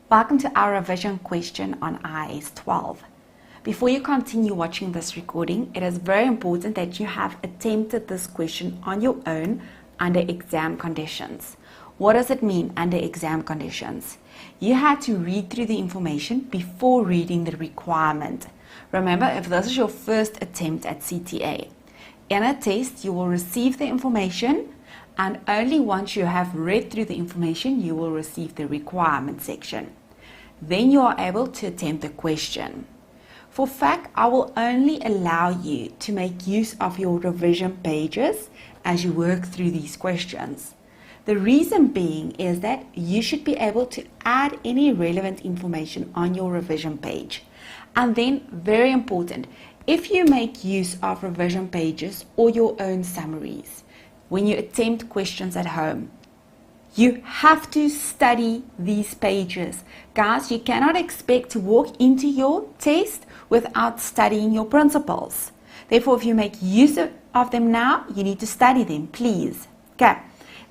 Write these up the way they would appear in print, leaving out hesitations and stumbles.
Welcome to our revision question on IAS 12. Before you continue watching this recording, it is very important that you have attempted this question on your own under exam conditions. What does it mean under exam conditions? You had to read through the information before reading the requirement. Remember, if this is your first attempt at CTA, in a test you will receive the information, and only once you have read through the information you will receive the requirement section. Then you are able to attempt the question. For fact, I will only allow you to make use of your revision pages as you work through these questions. The reason being is that you should be able to add any relevant information on your revision page. And then, very important, if you make use of revision pages or your own summaries, when you attempt questions at home, you have to study these pages. Guys, you cannot expect to walk into your test without studying your principles. Therefore, if you make use of them now, you need to study them, please. Okay.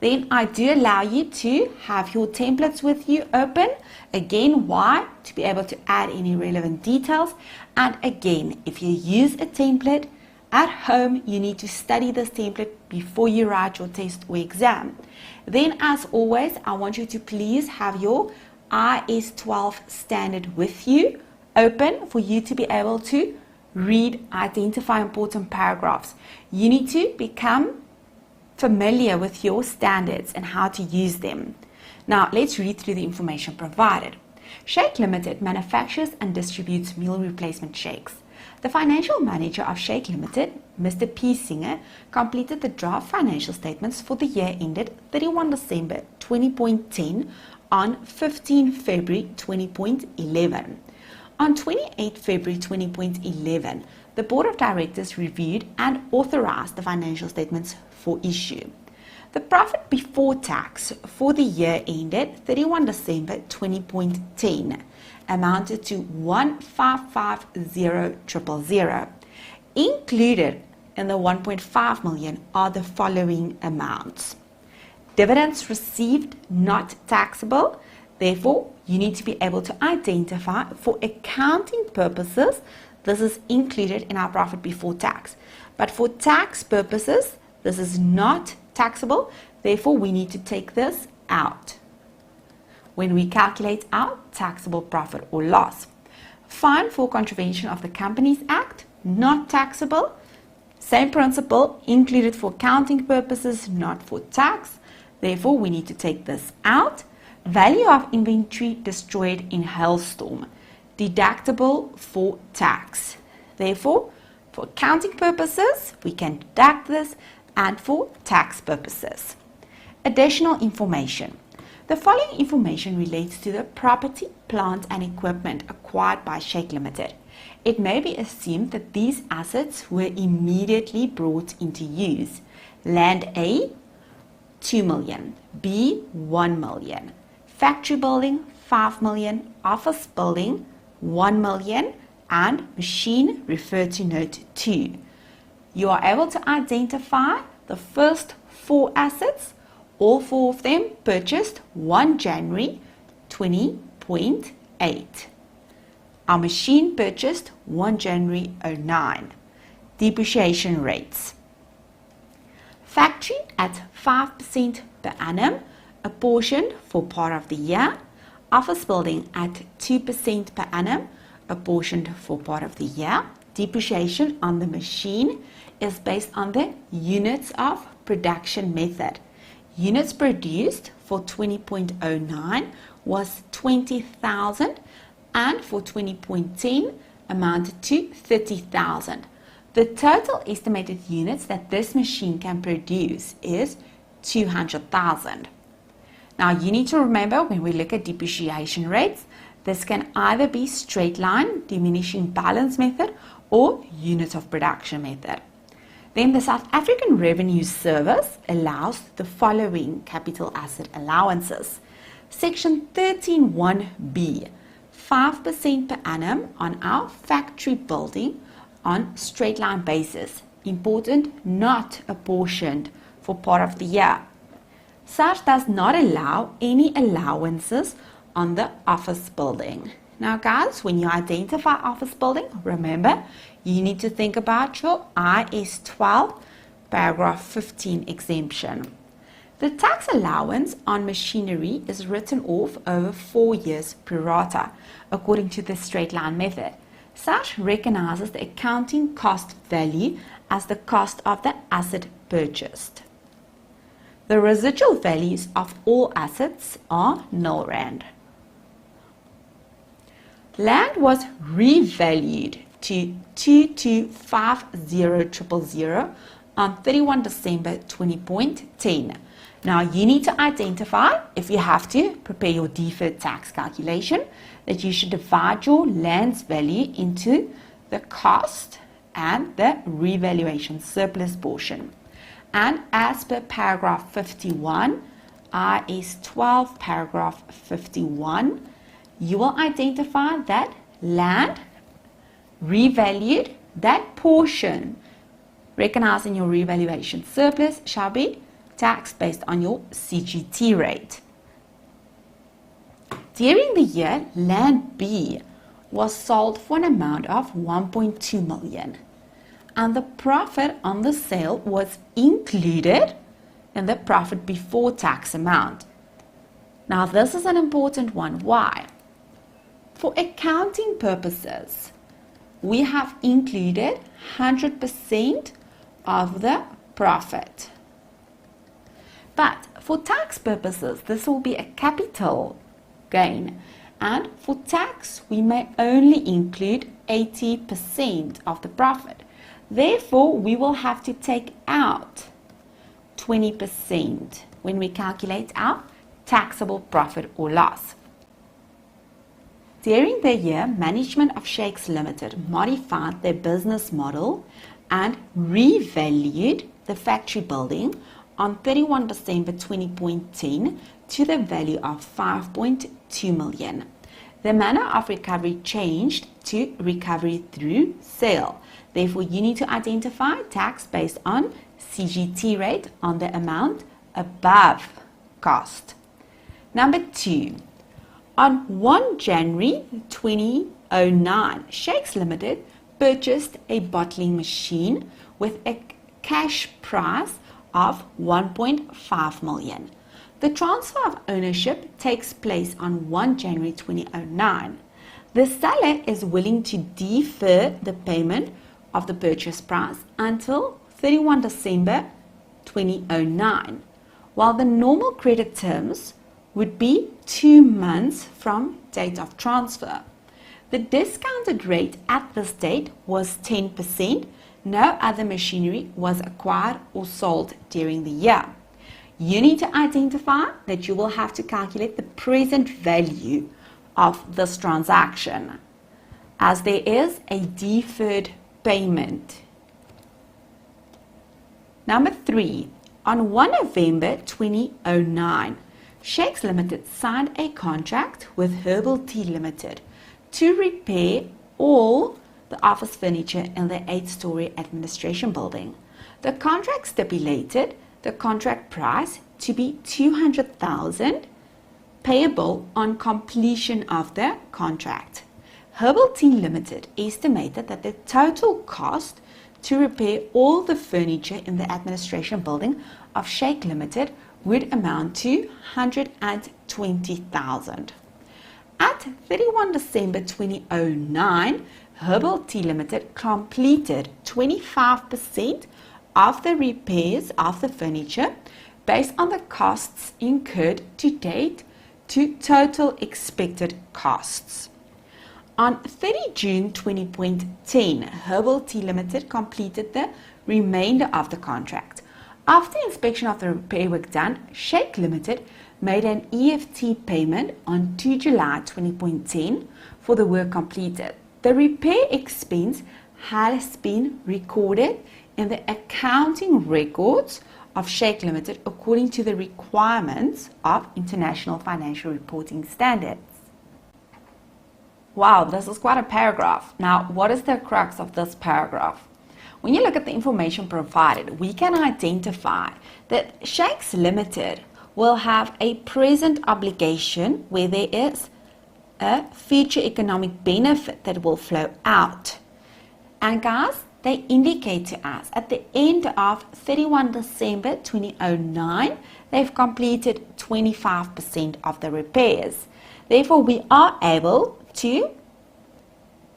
Then I do allow you to have your templates with you open. Again, why? To be able to add any relevant details. And again, if you use a template at home, you need to study this template before you write your test or exam. Then, as always, I want you to please have your IAS 12 standard with you open for you to be able to read, identify important paragraphs. You need to become familiar with your standards and how to use them. Now, let's read through the information provided. Shake Limited manufactures and distributes meal replacement shakes. The financial manager of Shake Limited, Mr. P. Singer, completed the draft financial statements for the year ended 31 December 20.10 on 15 February 20.11. On 28 February 20.11, the Board of Directors reviewed and authorized the financial statements for issue. The profit before tax for the year ended 31 December 20.10 amounted to 1,550,000. Included in the 1.5 million are the following amounts. Dividends received not taxable. Therefore, you need to be able to identify for accounting purposes, this is included in our profit before tax. But for tax purposes, this is not taxable. Therefore, we need to take this out when we calculate our taxable profit or loss. Fine for contravention of the Companies Act, not taxable. Same principle, included for accounting purposes, not for tax. Therefore, we need to take this out. Value of inventory destroyed in hailstorm, deductible for tax. Therefore, for accounting purposes, we can deduct this, and for tax purposes. Additional information. The following information relates to the property, plant, and equipment acquired by Shake Limited. It may be assumed that these assets were immediately brought into use. Land A, 2 million. B, 1 million. Factory building, 5 million. Office building, 1 million. And machine referred to note 2. You are able to identify the first 4 assets. All 4 of them purchased 1 January 20.8. Our machine purchased 1 January 09. Depreciation rates. Factory at 5% per annum, apportioned for part of the year. Office building at 2% per annum, apportioned for part of the year. Depreciation on the machine is based on the units of production method. Units produced for 20.09 was 20,000 and for 20.10 amounted to 30,000. The total estimated units that this machine can produce is 200,000. Now you need to remember when we look at depreciation rates, this can either be straight line, diminishing balance method, or units of production method. Then the South African Revenue Service allows the following capital asset allowances. Section 13(1)(b), 5% per annum on our factory building on straight line basis. Important, not apportioned for part of the year. SARS does not allow any allowances on the office building. Now guys, when you identify office building, remember, you need to think about your IAS 12 paragraph 15 exemption. The tax allowance on machinery is written off over 4 years pro rata, according to the straight line method. Such recognizes the accounting cost value as the cost of the asset purchased. The residual values of all assets are nil rand. Land was revalued to 2250,000 on 31 December 20.10. Now you need to identify, if you have to prepare your deferred tax calculation, that you should divide your land's value into the cost and the revaluation surplus portion. And as per paragraph 51, IAS 12 paragraph 51, you will identify that land revalued, that portion recognized in your revaluation surplus shall be taxed based on your CGT rate. During the year, land B was sold for an amount of 1.2 million, and the profit on the sale was included in the profit before tax amount. Now this is an important one. Why? For accounting purposes, we have included 100% of the profit. But for tax purposes, this will be a capital gain. And for tax, we may only include 80% of the profit. Therefore, we will have to take out 20% when we calculate our taxable profit or loss. During the year, management of Shakes Limited modified their business model and revalued the factory building on 31 December 20.10 to the value of 5.2 million. The manner of recovery changed to recovery through sale. Therefore, you need to identify tax based on CGT rate on the amount above cost. Number 2. On 1 January 2009, Shakes Limited purchased a bottling machine with a cash price of 1.5 million. The transfer of ownership takes place on 1 January 2009. The seller is willing to defer the payment of the purchase price until 31 December 2009, while the normal credit terms would be 2 months from date of transfer. The discounted rate at this date was 10%. No other machinery was acquired or sold during the year. You need to identify that you will have to calculate the present value of this transaction, as there is a deferred payment. Number 3. On 1 November 2009, Shakes Limited signed a contract with Herbal Tea Limited to repair all the office furniture in the 8-story administration building. The contract stipulated the contract price to be 200,000 payable on completion of the contract. Herbal Tea Limited estimated that the total cost to repair all the furniture in the administration building of Shake Limited would amount to 120,000. At 31 December 2009, Herbal Tea Limited completed 25% of the repairs of the furniture based on the costs incurred to date to total expected costs. On 30 June 2010, Herbal Tea Limited completed the remainder of the contract. After inspection of the repair work done, Shake Limited made an EFT payment on 2 July 2010 for the work completed. The repair expense has been recorded in the accounting records of Shake Limited according to the requirements of International Financial Reporting Standards. Wow, this is quite a paragraph. Now, what is the crux of this paragraph? When you look at the information provided, we can identify that Shakes Limited will have a present obligation where there is a future economic benefit that will flow out. And guys, they indicate to us at the end of 31 December 2009, they've completed 25% of the repairs. Therefore, we are able to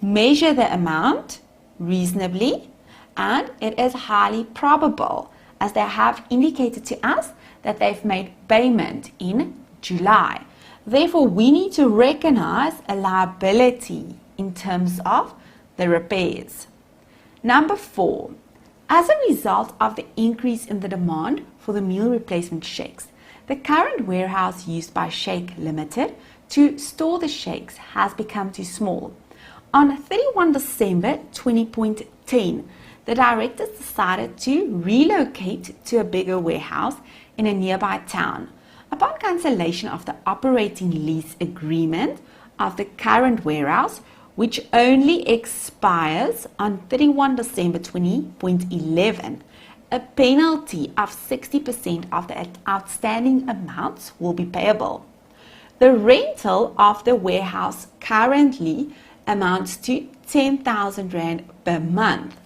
measure the amount reasonably, and it is highly probable as they have indicated to us that they've made payment in July. Therefore, we need to recognize a liability in terms of the repairs. Number 4, as a result of the increase in the demand for the meal replacement shakes, the current warehouse used by Shake Limited to store the shakes has become too small. On 31 December 2010, the directors decided to relocate to a bigger warehouse in a nearby town. Upon cancellation of the operating lease agreement of the current warehouse, which only expires on 31 December 2011, a penalty of 60% of the outstanding amounts will be payable. The rental of the warehouse currently amounts to 10,000 Rand per month,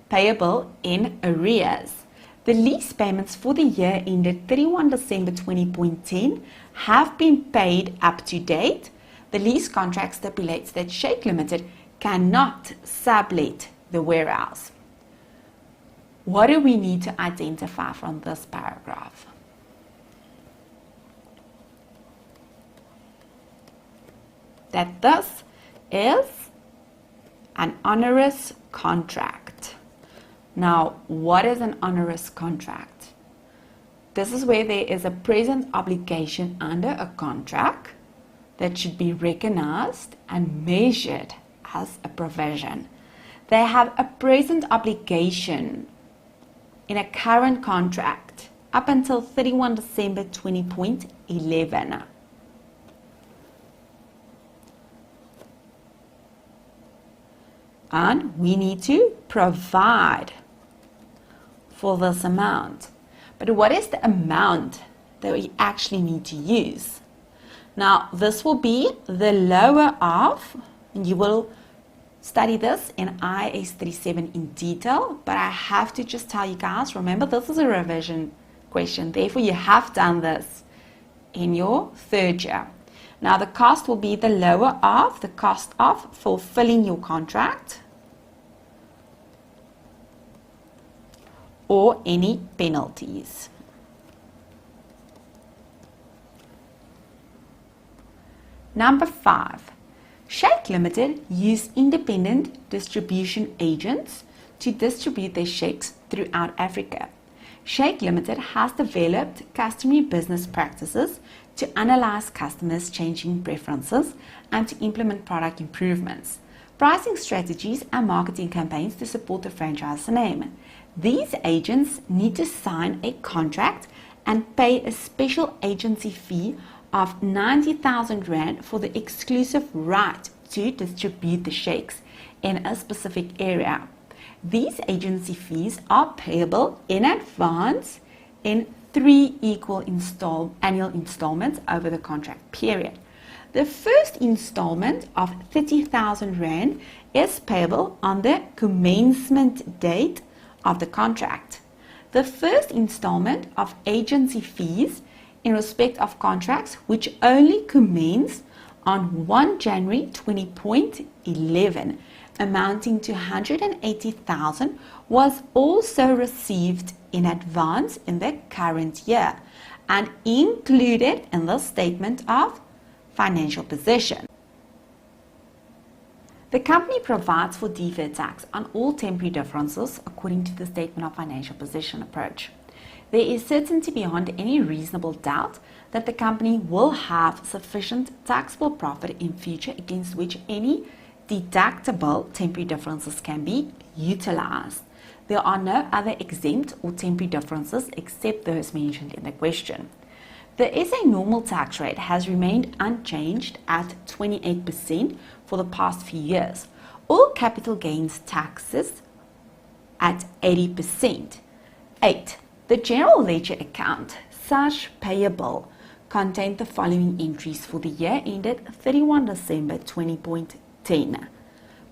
payable in arrears. The lease payments for the year ended 31 December 2010 have been paid up to date. The lease contract stipulates that Shake Limited cannot sublet the warehouse. What do we need to identify from this paragraph? That this is an onerous contract. Now, what is an onerous contract? This is where there is a present obligation under a contract that should be recognized and measured as a provision. They have a present obligation in a current contract up until 31 December 2011. And we need to provide for this amount. But what is the amount that we actually need to use? Now, this will be the lower of, and you will study this in IAS 37 in detail, but I have to just tell you guys, remember this is a revision question, therefore you have done this in your third year. Now, the cost will be the lower of the cost of fulfilling your contract or any penalties. Number 5, Shake Limited use independent distribution agents to distribute their shakes throughout Africa. Shake Limited has developed customary business practices to analyze customers' changing preferences and to implement product improvements, pricing strategies and marketing campaigns to support the franchise name. These agents need to sign a contract and pay a special agency fee of 90,000 Rand for the exclusive right to distribute the shakes in a specific area. These agency fees are payable in advance in 3 equal annual installments over the contract period. The first installment of 30,000 Rand is payable on the commencement date of the contract. The first installment of agency fees in respect of contracts which only commence on 1 January 2011, amounting to 180,000, was also received in advance in the current year and included in the statement of financial position. The company provides for deferred tax on all temporary differences according to the statement of financial position approach. There is certainty beyond any reasonable doubt that the company will have sufficient taxable profit in future against which any deductible temporary differences can be utilized. There are no other exempt or temporary differences except those mentioned in the question. The SA normal tax rate has remained unchanged at 28% for the past few years. All capital gains taxes at 80%. 8. The general ledger account SARS payable contained the following entries for the year ended 31 December 20.10.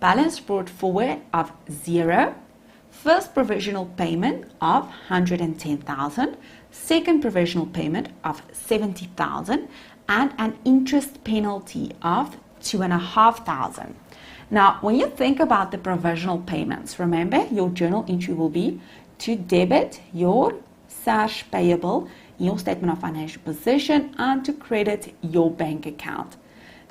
Balance brought forward of 0, first provisional payment of 110,000, second provisional payment of 70,000, and an interest penalty of 2,500. Now, when you think about the provisional payments, remember your journal entry will be to debit your SARS payable in your statement of financial position and to credit your bank account.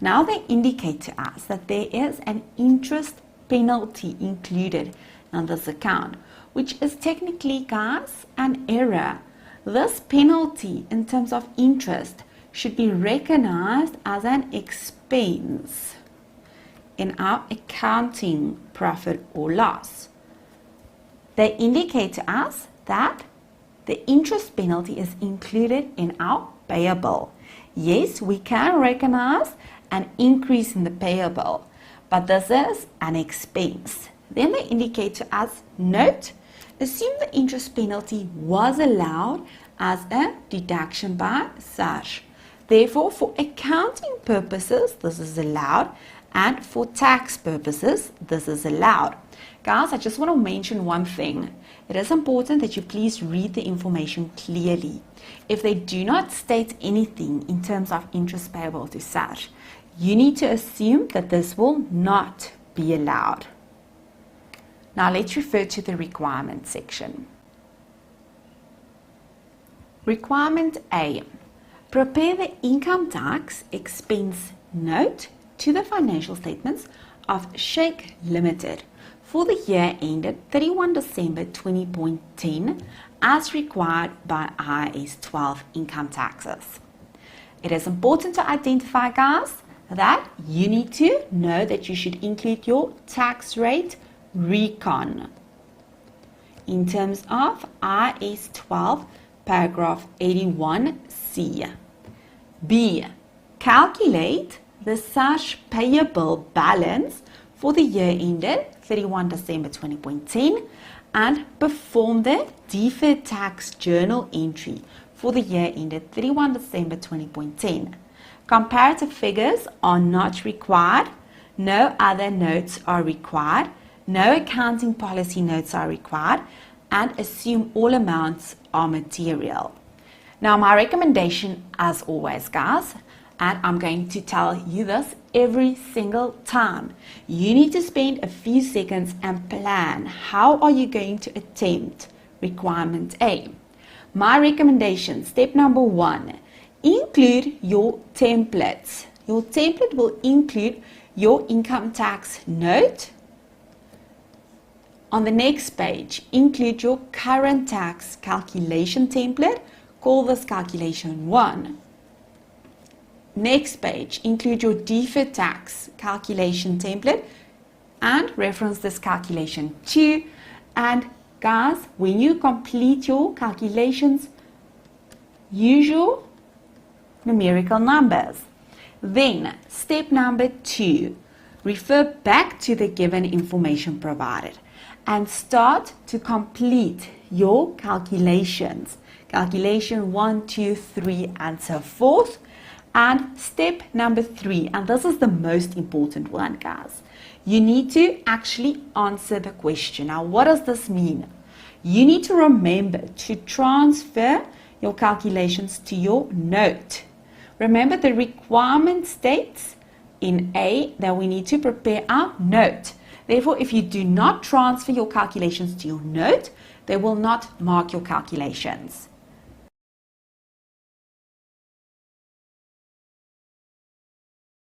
Now they indicate to us that there is an interest penalty included in this account, which is technically, guys, an error. This penalty in terms of interest should be recognized as an expense in our accounting profit or loss. They indicate to us that the interest penalty is included in our payable. Yes, we can recognize an increase in the payable, but this is an expense. Then they indicate to us, note, assume the interest penalty was allowed as a deduction by SARS. Therefore, for accounting purposes, this is allowed, and for tax purposes, this is allowed. Guys, I just want to mention one thing. It is important that you please read the information clearly. If they do not state anything in terms of interest payable to SARS, you need to assume that this will not be allowed. Now let's refer to the requirement section. Requirement A. Prepare the income tax expense note to the financial statements of Shake Limited for the year ended 31 December 20.10 as required by IAS 12 income taxes. It is important to identify, guys, that you need to know that you should include your tax rate recon in terms of IAS 12 paragraph 81C. B. Calculate the SARS payable balance for the year ended 31 December 20.10 and perform the deferred tax journal entry for the year ended 31 December 20.10. Comparative figures are not required. No other notes are required. No accounting policy notes are required, and assume all amounts are material. Now, my recommendation, as always, guys, and I'm going to tell you this every single time, you need to spend a few seconds and plan how are you going to attempt requirement A. My recommendation, step number 1, include your templates. Your template will include your income tax note. On the next page, include your current tax calculation template. Call this calculation 1. Next page, include your deferred tax calculation template and reference this calculation 2. And guys, when you complete your calculations, use your numerical numbers. Then, step number 2, refer back to the given information provided and start to complete your calculations. Calculation 1, 2, 3, and so forth. And step number 3, and this is the most important one, guys. You need to actually answer the question. Now, what does this mean? You need to remember to transfer your calculations to your note. Remember, the requirement states in A that we need to prepare our note. Therefore, if you do not transfer your calculations to your note, they will not mark your calculations.